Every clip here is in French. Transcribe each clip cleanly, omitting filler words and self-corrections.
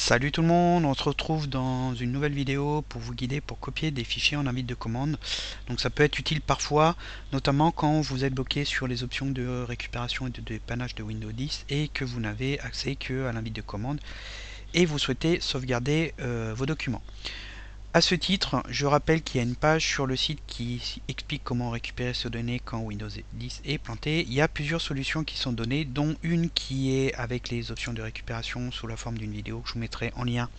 Salut tout le monde, on se retrouve dans une nouvelle vidéo pour vous guider pour copier des fichiers en invite de commande. Donc ça peut être utile parfois, notamment quand vous êtes bloqué sur les options de récupération et de dépannage de Windows 10 et que vous n'avez accès qu'à l'invite de commande et vous souhaitez sauvegarder vos documents. A ce titre, je rappelle qu'il y a une page sur le site qui explique comment récupérer ces données quand Windows 10 est planté. Il y a plusieurs solutions qui sont données, dont une qui est avec les options de récupération sous la forme d'une vidéo que je vous mettrai en lien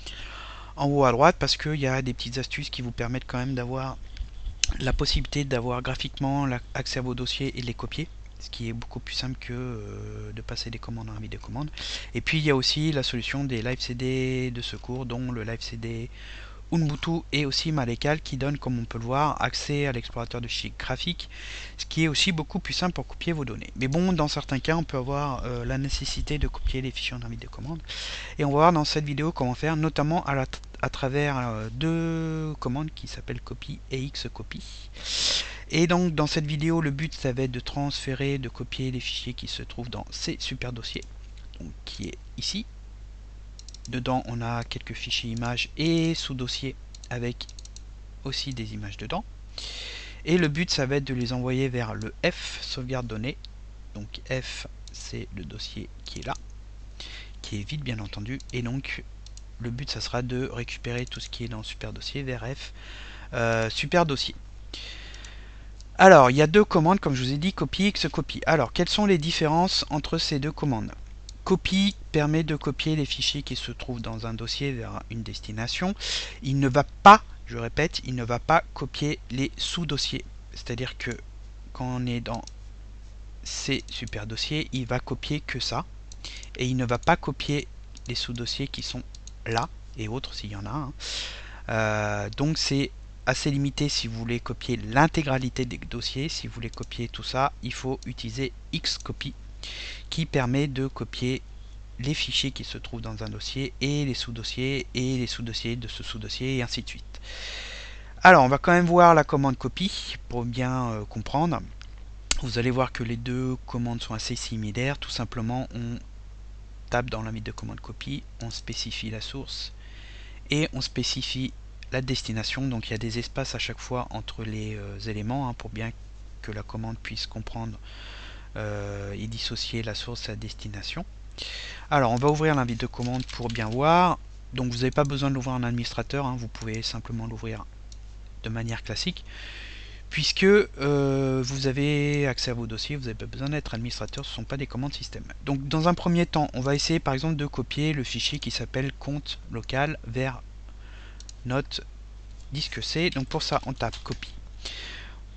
en haut à droite, parce qu'il y a des petites astuces qui vous permettent quand même d'avoir la possibilité d'avoir graphiquement accès à vos dossiers et de les copier, ce qui est beaucoup plus simple que de passer des commandes en invite de commande. Et puis il y a aussi la solution des live CD de secours, dont le live CD Ubuntu et aussi Malécal qui donne, comme on peut le voir, accès à l'explorateur de fichiers graphiques, ce qui est aussi beaucoup plus simple pour copier vos données. Mais bon, dans certains cas, on peut avoir la nécessité de copier les fichiers en invite de commande. Et on va voir dans cette vidéo comment faire, notamment à travers deux commandes qui s'appellent copy et xcopy. Et donc dans cette vidéo, le but ça va être de transférer, de copier les fichiers qui se trouvent dans ces super dossiers, donc qui est ici. Dedans, on a quelques fichiers images et sous-dossiers avec aussi des images dedans. Et le but, ça va être de les envoyer vers le F, sauvegarde données. Donc F, c'est le dossier qui est là, qui est vide bien entendu. Et donc, le but, ça sera de récupérer tout ce qui est dans super dossier vers F, super dossier. Alors, il y a deux commandes, comme je vous ai dit, copy, xcopy. Alors, quelles sont les différences entre ces deux commandes? Copy permet de copier les fichiers qui se trouvent dans un dossier vers une destination. Il ne va pas, je répète, il ne va pas copier les sous-dossiers. C'est-à-dire que quand on est dans ces super dossiers, il va copier que ça. Et il ne va pas copier les sous-dossiers qui sont là, et autres s'il y en a. Donc c'est assez limité si vous voulez copier l'intégralité des dossiers. Si vous voulez copier tout ça, il faut utiliser xcopy, qui permet de copier les fichiers qui se trouvent dans un dossier et les sous-dossiers de ce sous-dossier et ainsi de suite. Alors on va quand même voir la commande copy pour bien comprendre. Vous allez voir que les deux commandes sont assez similaires. Tout simplement, on tape dans l'invite de commande copy, on spécifie la source et on spécifie la destination. Donc il y a des espaces à chaque fois entre les éléments pour bien que la commande puisse comprendre et dissocier la source et la destination. Alors on va ouvrir l'invite de commande pour bien voir. Donc vous n'avez pas besoin de l'ouvrir en administrateur, vous pouvez simplement l'ouvrir de manière classique, puisque vous avez accès à vos dossiers, vous n'avez pas besoin d'être administrateur, ce ne sont pas des commandes système. Donc dans un premier temps, on va essayer par exemple de copier le fichier qui s'appelle compte local vers notre disque C. Donc pour ça, on tape copie,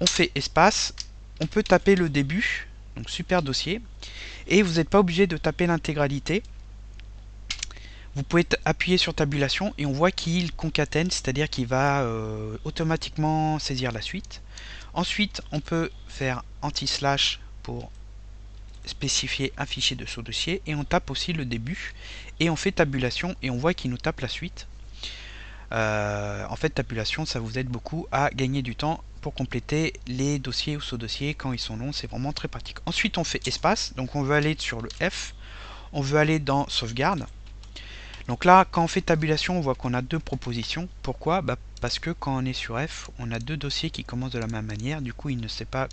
on fait espace, on peut taper le début, donc super dossier, et vous n'êtes pas obligé de taper l'intégralité. Vous pouvez appuyer sur tabulation et on voit qu'il concatène, c'est-à-dire qu'il va automatiquement saisir la suite. Ensuite, on peut faire anti-slash pour spécifier un fichier de sous-dossier et on tape aussi le début et on fait tabulation et on voit qu'il nous tape la suite. En fait, tabulation, ça vous aide beaucoup à gagner du temps pour compléter les dossiers ou sous-dossiers quand ils sont longs, c'est vraiment très pratique. Ensuite, on fait espace, donc on veut aller sur le F, on veut aller dans sauvegarde. Donc là, quand on fait tabulation, on voit qu'on a deux propositions. Pourquoi? Parce que quand on est sur F, on a deux dossiers qui commencent de la même manière. Du coup, il ne sait pas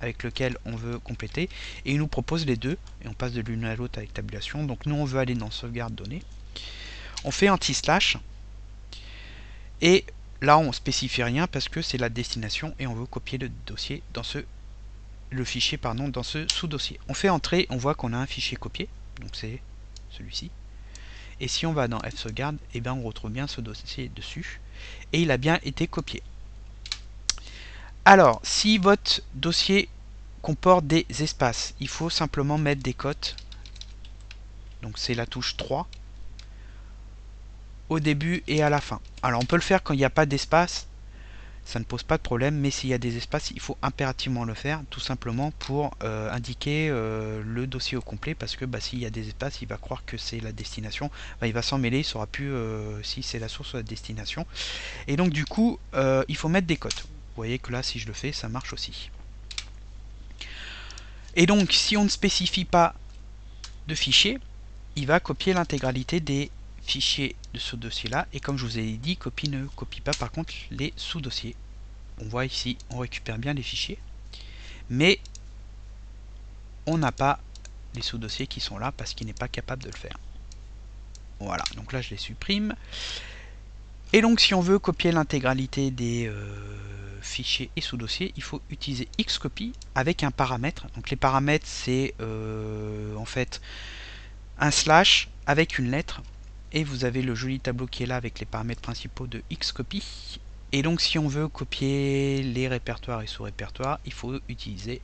avec lequel on veut compléter. Et il nous propose les deux. Et on passe de l'une à l'autre avec tabulation. Donc nous, on veut aller dans sauvegarde données. On fait anti-slash. Et là, on ne spécifie rien parce que c'est la destination. Et on veut copier le dossier dans le fichier dans ce sous-dossier. On fait entrer, on voit qu'on a un fichier copié. Donc c'est celui-ci. Et si on va dans F sauvegarde, et bien on retrouve bien ce dossier dessus. Et il a bien été copié. Alors, si votre dossier comporte des espaces, il faut simplement mettre des cotes. Donc c'est la touche 3 au début et à la fin. Alors on peut le faire quand il n'y a pas d'espace, ça ne pose pas de problème, mais s'il y a des espaces, il faut impérativement le faire, tout simplement pour indiquer le dossier au complet, parce que s'il y a des espaces, il va croire que c'est la destination, il va s'en mêler, il ne saura plus si c'est la source ou la destination. Et donc du coup, il faut mettre des cotes. Vous voyez que là, si je le fais, ça marche aussi. Et donc, si on ne spécifie pas de fichier, il va copier l'intégralité des fichiers de ce dossier-là. Et comme je vous ai dit, copie ne copie pas par contre les sous-dossiers. On voit ici, on récupère bien les fichiers, mais on n'a pas les sous-dossiers qui sont là parce qu'il n'est pas capable de le faire. Voilà, donc là je les supprime. Et donc si on veut copier l'intégralité des fichiers et sous-dossiers, il faut utiliser Xcopy avec un paramètre. Donc les paramètres, c'est en fait un slash avec une lettre. Et vous avez le joli tableau qui est là avec les paramètres principaux de Xcopy. Et donc si on veut copier les répertoires et sous-répertoires, il faut utiliser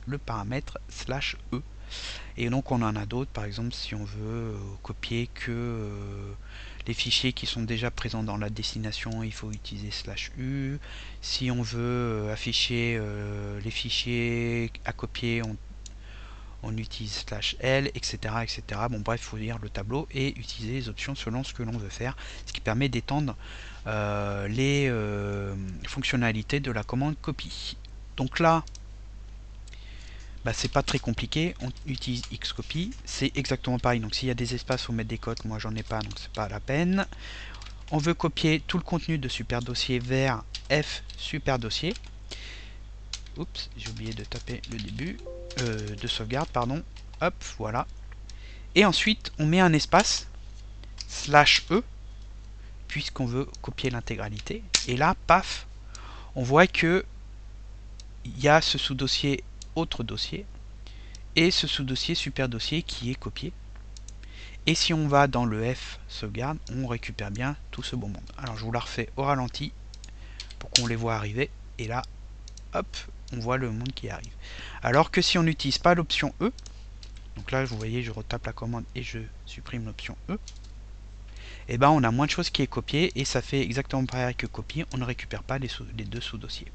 le paramètre /e. Et donc on en a d'autres, par exemple si on veut copier que les fichiers qui sont déjà présents dans la destination, il faut utiliser /u. Si on veut afficher les fichiers à copier, on utilise /l, etc., etc. Bon bref, il faut lire le tableau et utiliser les options selon ce que l'on veut faire, ce qui permet d'étendre les fonctionnalités de la commande copie. Donc là, bah, c'est pas très compliqué, on utilise Xcopy, c'est exactement pareil. Donc s'il y a des espaces, il faut mettre des cotes, moi j'en ai pas, donc c'est pas la peine. On veut copier tout le contenu de super dossier vers F super dossier. Oups, j'ai oublié de taper le début de sauvegarde, pardon. Hop, voilà. Et ensuite, on met un espace /e puisqu'on veut copier l'intégralité. Et là, paf, on voit que il y a ce sous-dossier autre dossier et ce sous-dossier super dossier qui est copié. Et si on va dans le F sauvegarde, on récupère bien tout ce beau monde. Alors je vous la refais au ralenti pour qu'on les voit arriver. Et là, hop, on voit le monde qui arrive. Alors que si on n'utilise pas l'option E, donc là vous voyez je retape la commande et je supprime l'option E, et ben on a moins de choses qui est copié et ça fait exactement pareil que copier, on ne récupère pas les deux sous-dossiers.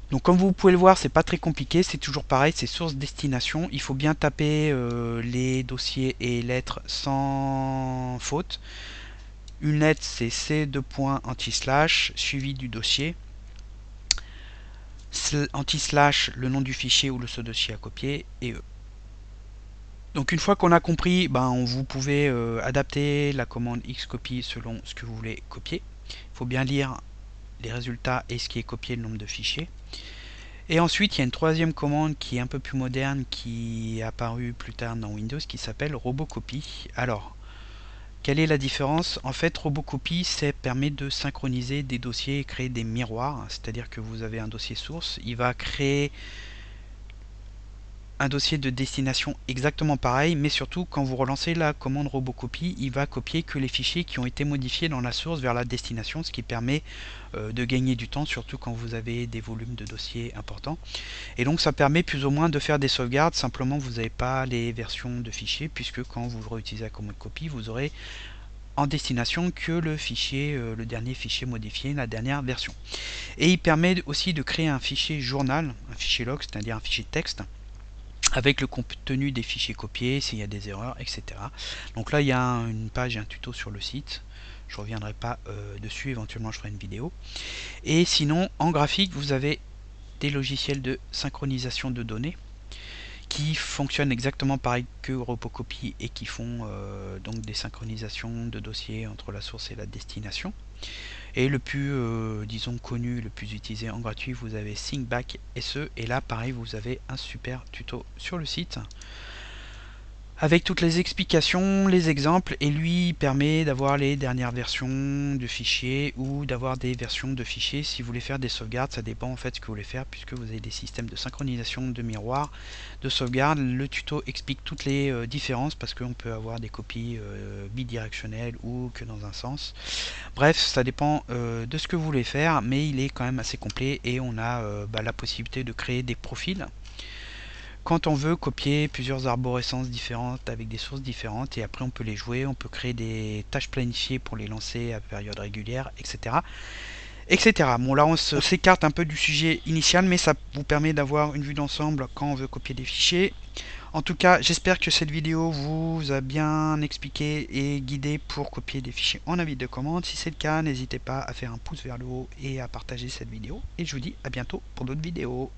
Donc comme vous pouvez le voir, c'est pas très compliqué, c'est toujours pareil, c'est source destination, il faut bien taper les dossiers et lettres sans faute. Une lettre c'est C2 anti-slash suivi du dossier, anti-slash le nom du fichier ou le sous-dossier à copier et E. Donc une fois qu'on a compris, vous pouvez adapter la commande Xcopy selon ce que vous voulez copier. Il faut bien lire les résultats et ce qui est copié, le nombre de fichiers. Et ensuite, il y a une troisième commande qui est un peu plus moderne, qui est apparue plus tard dans Windows, qui s'appelle Robocopy. Alors, quelle est la différence? En fait, Robocopy, ça permet de synchroniser des dossiers et créer des miroirs. C'est-à-dire que vous avez un dossier source, il va créer un dossier de destination exactement pareil, mais surtout quand vous relancez la commande Robocopy, il va copier que les fichiers qui ont été modifiés dans la source vers la destination, ce qui permet de gagner du temps, surtout quand vous avez des volumes de dossiers importants. Et donc ça permet plus ou moins de faire des sauvegardes, simplement vous n'avez pas les versions de fichiers, puisque quand vous réutilisez la commande copie, vous aurez en destination que le fichier, le dernier fichier modifié, la dernière version. Et il permet aussi de créer un fichier journal, un fichier log, c'est-à-dire un fichier texte, avec le contenu des fichiers copiés, s'il y a des erreurs, etc. Donc là, il y a une page et un tuto sur le site. Je ne reviendrai pas dessus, éventuellement je ferai une vidéo. Et sinon, en graphique, vous avez des logiciels de synchronisation de données qui fonctionnent exactement pareil que Robocopy et qui font donc des synchronisations de dossiers entre la source et la destination. Et le plus, disons, connu, le plus utilisé en gratuit, vous avez ThinkBack SE. Et là, pareil, vous avez un super tuto sur le site avec toutes les explications, les exemples, et lui permet d'avoir les dernières versions de fichiers ou d'avoir des versions de fichiers si vous voulez faire des sauvegardes. Ça dépend en fait ce que vous voulez faire, puisque vous avez des systèmes de synchronisation de miroirs, de sauvegarde. Le tuto explique toutes les différences, parce qu'on peut avoir des copies bidirectionnelles ou que dans un sens. Bref, ça dépend de ce que vous voulez faire, mais il est quand même assez complet et on a la possibilité de créer des profils quand on veut copier plusieurs arborescences différentes avec des sources différentes, et après on peut les jouer, on peut créer des tâches planifiées pour les lancer à période régulière, etc. etc. Bon, là on s'écarte un peu du sujet initial, mais ça vous permet d'avoir une vue d'ensemble quand on veut copier des fichiers. En tout cas, j'espère que cette vidéo vous a bien expliqué et guidé pour copier des fichiers en avis de commande. Si c'est le cas, n'hésitez pas à faire un pouce vers le haut et à partager cette vidéo. Et je vous dis à bientôt pour d'autres vidéos.